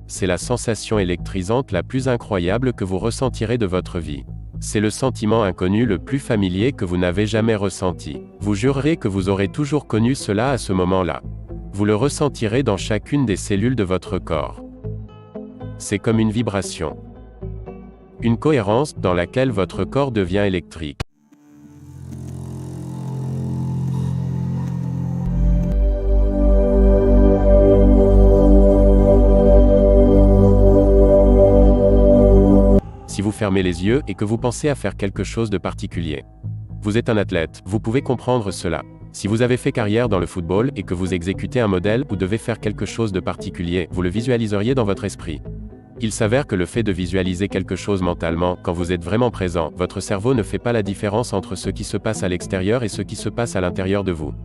C'est la sensation électrisante la plus incroyable que vous ressentirez de votre vie. C'est le sentiment inconnu le plus familier que vous n'avez jamais ressenti. Vous jurerez que vous aurez toujours connu cela à ce moment-là. Vous le ressentirez dans chacune des cellules de votre corps. C'est comme une vibration. Une cohérence dans laquelle votre corps devient électrique. Si vous fermez les yeux et que vous pensez à faire quelque chose de particulier. Vous êtes un athlète, vous pouvez comprendre cela. Si vous avez fait carrière dans le football et que vous exécutez un modèle ou devez faire quelque chose de particulier, vous le visualiseriez dans votre esprit. Il s'avère que le fait de visualiser quelque chose mentalement, quand vous êtes vraiment présent, votre cerveau ne fait pas la différence entre ce qui se passe à l'extérieur et ce qui se passe à l'intérieur de vous.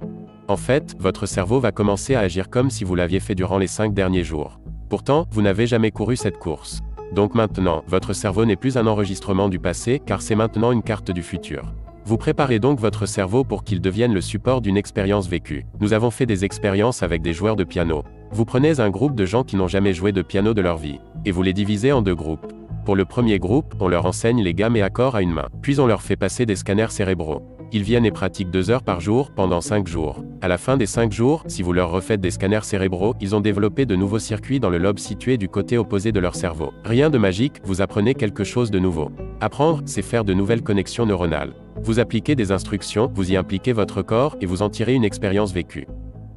En fait, votre cerveau va commencer à agir comme si vous l'aviez fait durant les 5 derniers jours. Pourtant, vous n'avez jamais couru cette course. Donc maintenant, votre cerveau n'est plus un enregistrement du passé, car c'est maintenant une carte du futur. Vous préparez donc votre cerveau pour qu'il devienne le support d'une expérience vécue. Nous avons fait des expériences avec des joueurs de piano. Vous prenez un groupe de gens qui n'ont jamais joué de piano de leur vie, et vous les divisez en 2 groupes. Pour le premier groupe, on leur enseigne les gammes et accords à une main. Puis on leur fait passer des scanners cérébraux. Ils viennent et pratiquent 2 heures par jour, pendant 5 jours. À la fin des 5 jours, si vous leur refaites des scanners cérébraux, ils ont développé de nouveaux circuits dans le lobe situé du côté opposé de leur cerveau. Rien de magique, vous apprenez quelque chose de nouveau. Apprendre, c'est faire de nouvelles connexions neuronales. Vous appliquez des instructions, vous y impliquez votre corps, et vous en tirez une expérience vécue.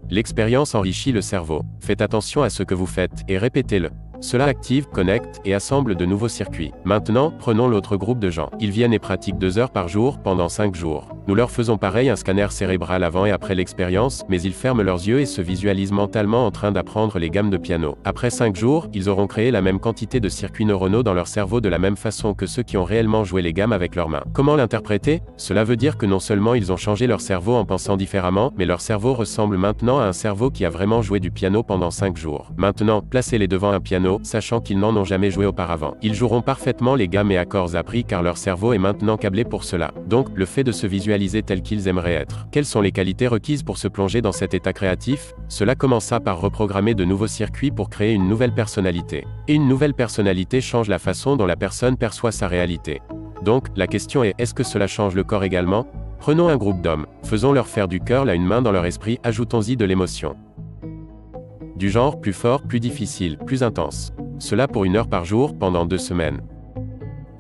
L'expérience enrichit le cerveau. Faites attention à ce que vous faites, et répétez-le. Cela active, connecte, et assemble de nouveaux circuits. Maintenant, prenons l'autre groupe de gens. Ils viennent et pratiquent 2 heures par jour, pendant 5 jours. Nous leur faisons pareil un scanner cérébral avant et après l'expérience, mais ils ferment leurs yeux et se visualisent mentalement en train d'apprendre les gammes de piano. Après 5 jours, ils auront créé la même quantité de circuits neuronaux dans leur cerveau de la même façon que ceux qui ont réellement joué les gammes avec leurs mains. Comment l'interpréter? Cela veut dire que non seulement ils ont changé leur cerveau en pensant différemment, mais leur cerveau ressemble maintenant à un cerveau qui a vraiment joué du piano pendant 5 jours. Maintenant, placez-les devant un piano, sachant qu'ils n'en ont jamais joué auparavant. Ils joueront parfaitement les gammes et accords appris car leur cerveau est maintenant câblé pour cela. Donc, le fait de se visualiser tel qu'ils aimeraient être. Quelles sont les qualités requises pour se plonger dans cet état créatif? Cela commença par reprogrammer de nouveaux circuits pour créer une nouvelle personnalité. Et une nouvelle personnalité change la façon dont la personne perçoit sa réalité. Donc, la question est, est-ce que cela change le corps également? Prenons un groupe d'hommes. Faisons-leur faire du curl à une main dans leur esprit, ajoutons-y de l'émotion. Du genre plus fort, plus difficile, plus intense. Cela pour 1 heure par jour, pendant 2 semaines.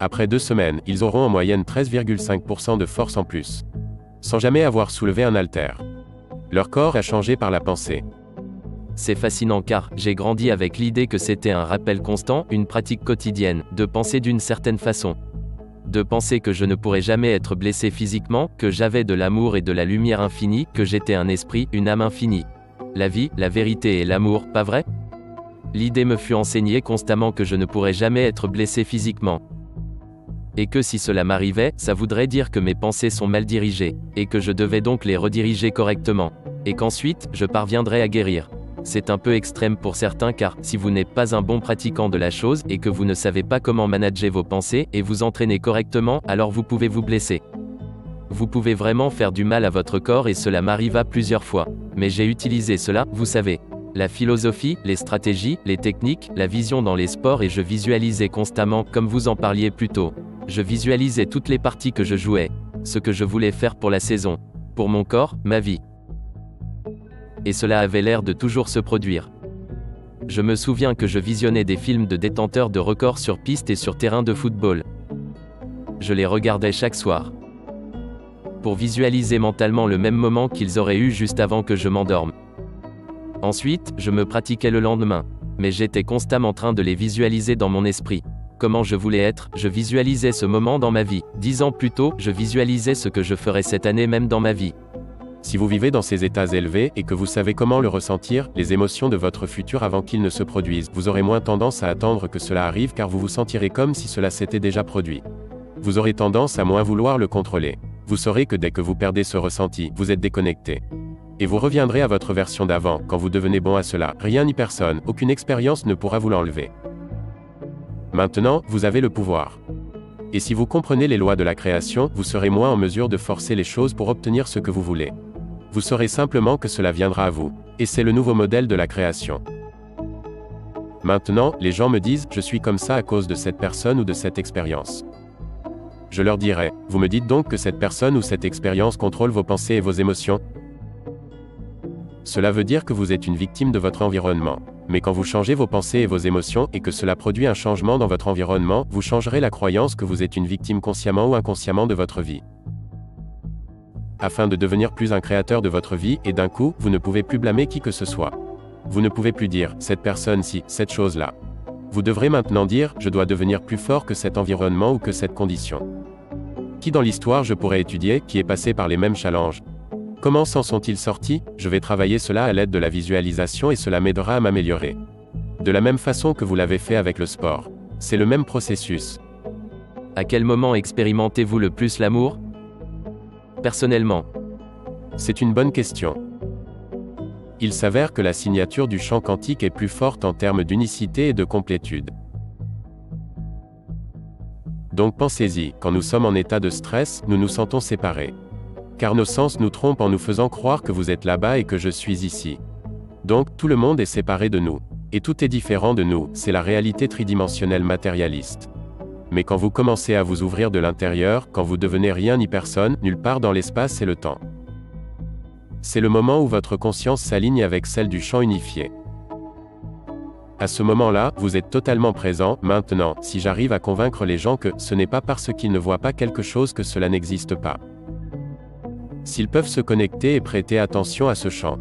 Après 2 semaines, ils auront en moyenne 13,5% de force en plus. Sans jamais avoir soulevé un haltère. Leur corps a changé par la pensée. C'est fascinant car j'ai grandi avec l'idée que c'était un rappel constant, une pratique quotidienne, de penser d'une certaine façon. De penser que je ne pourrais jamais être blessé physiquement, que j'avais de l'amour et de la lumière infinie, que j'étais un esprit, une âme infinie. La vie, la vérité et l'amour, pas vrai? L'idée me fut enseignée constamment que je ne pourrais jamais être blessé physiquement. Et que si cela m'arrivait, ça voudrait dire que mes pensées sont mal dirigées, et que je devais donc les rediriger correctement. Et qu'ensuite, je parviendrais à guérir. C'est un peu extrême pour certains car, si vous n'êtes pas un bon pratiquant de la chose et que vous ne savez pas comment manager vos pensées et vous entraîner correctement, alors vous pouvez vous blesser. Vous pouvez vraiment faire du mal à votre corps et cela m'arriva plusieurs fois. Mais j'ai utilisé cela, vous savez. La philosophie, les stratégies, les techniques, la vision dans les sports et je visualisais constamment, comme vous en parliez plus tôt. Je visualisais toutes les parties que je jouais, ce que je voulais faire pour la saison, pour mon corps, ma vie. Et cela avait l'air de toujours se produire. Je me souviens que je visionnais des films de détenteurs de records sur piste et sur terrain de football. Je les regardais chaque soir. Pour visualiser mentalement le même moment qu'ils auraient eu juste avant que je m'endorme. Ensuite, je me pratiquais le lendemain. Mais j'étais constamment en train de les visualiser dans mon esprit. Comment je voulais être, je visualisais ce moment dans ma vie. 10 ans plus tôt, je visualisais ce que je ferais cette année même dans ma vie. Si vous vivez dans ces états élevés et que vous savez comment le ressentir, les émotions de votre futur avant qu'ils ne se produisent, vous aurez moins tendance à attendre que cela arrive car vous vous sentirez comme si cela s'était déjà produit. Vous aurez tendance à moins vouloir le contrôler. Vous saurez que dès que vous perdez ce ressenti, vous êtes déconnecté. Et vous reviendrez à votre version d'avant, quand vous devenez bon à cela. Rien ni personne, aucune expérience ne pourra vous l'enlever. Maintenant, vous avez le pouvoir. Et si vous comprenez les lois de la création, vous serez moins en mesure de forcer les choses pour obtenir ce que vous voulez. Vous saurez simplement que cela viendra à vous. Et c'est le nouveau modèle de la création. Maintenant, les gens me disent, je suis comme ça à cause de cette personne ou de cette expérience. Je leur dirai, vous me dites donc que cette personne ou cette expérience contrôle vos pensées et vos émotions? Cela veut dire que vous êtes une victime de votre environnement. Mais quand vous changez vos pensées et vos émotions et que cela produit un changement dans votre environnement, vous changerez la croyance que vous êtes une victime consciemment ou inconsciemment de votre vie. Afin de devenir plus un créateur de votre vie, et d'un coup, vous ne pouvez plus blâmer qui que ce soit. Vous ne pouvez plus dire, cette personne-ci, cette chose-là. Vous devrez maintenant dire, je dois devenir plus fort que cet environnement ou que cette condition. Qui dans l'histoire je pourrais étudier, qui est passé par les mêmes challenges? Comment s'en sont-ils sortis? Je vais travailler cela à l'aide de la visualisation et cela m'aidera à m'améliorer. De la même façon que vous l'avez fait avec le sport. C'est le même processus. À quel moment expérimentez-vous le plus l'amour? Personnellement. C'est une bonne question. Il s'avère que la signature du champ quantique est plus forte en termes d'unicité et de complétude. Donc pensez-y, quand nous sommes en état de stress, nous nous sentons séparés. Car nos sens nous trompent en nous faisant croire que vous êtes là-bas et que je suis ici. Donc, tout le monde est séparé de nous. Et tout est différent de nous, c'est la réalité tridimensionnelle matérialiste. Mais quand vous commencez à vous ouvrir de l'intérieur, quand vous devenez rien ni personne, nulle part dans l'espace et le temps. C'est le moment où votre conscience s'aligne avec celle du champ unifié. À ce moment-là, vous êtes totalement présent. Maintenant, si j'arrive à convaincre les gens que ce n'est pas parce qu'ils ne voient pas quelque chose que cela n'existe pas. S'ils peuvent se connecter et prêter attention à ce champ.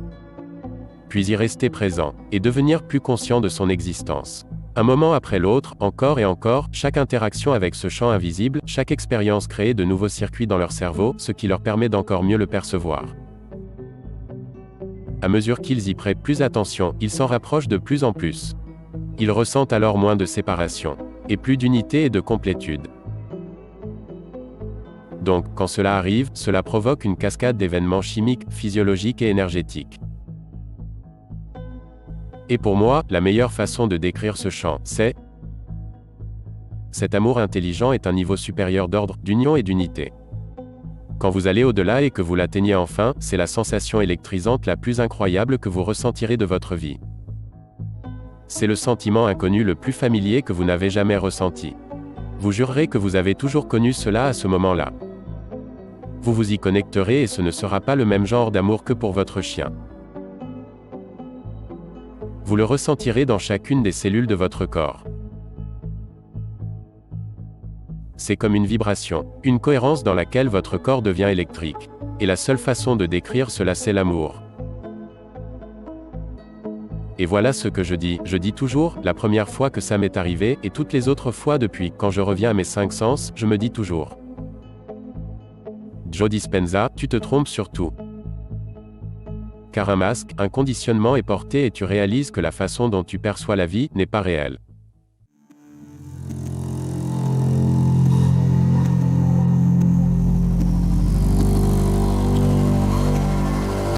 Puis y rester présent, et devenir plus conscient de son existence. Un moment après l'autre, encore et encore, chaque interaction avec ce champ invisible, chaque expérience crée de nouveaux circuits dans leur cerveau, ce qui leur permet d'encore mieux le percevoir. À mesure qu'ils y prêtent plus attention, ils s'en rapprochent de plus en plus. Ils ressentent alors moins de séparation, et plus d'unité et de complétude. Donc, quand cela arrive, cela provoque une cascade d'événements chimiques, physiologiques et énergétiques. Et pour moi, la meilleure façon de décrire ce champ, c'est cet amour intelligent est un niveau supérieur d'ordre, d'union et d'unité. Quand vous allez au-delà et que vous l'atteignez enfin, c'est la sensation électrisante la plus incroyable que vous ressentirez de votre vie. C'est le sentiment inconnu le plus familier que vous n'avez jamais ressenti. Vous jurerez que vous avez toujours connu cela à ce moment-là. Vous vous y connecterez et ce ne sera pas le même genre d'amour que pour votre chien. Vous le ressentirez dans chacune des cellules de votre corps. C'est comme une vibration, une cohérence dans laquelle votre corps devient électrique. Et la seule façon de décrire cela, c'est l'amour. Et voilà ce que je dis toujours, la première fois que ça m'est arrivé, et toutes les autres fois depuis, quand je reviens à mes 5 sens, je me dis toujours. Joe Dispenza, tu te trompes sur tout. Car un masque, un conditionnement est porté et tu réalises que la façon dont tu perçois la vie n'est pas réelle.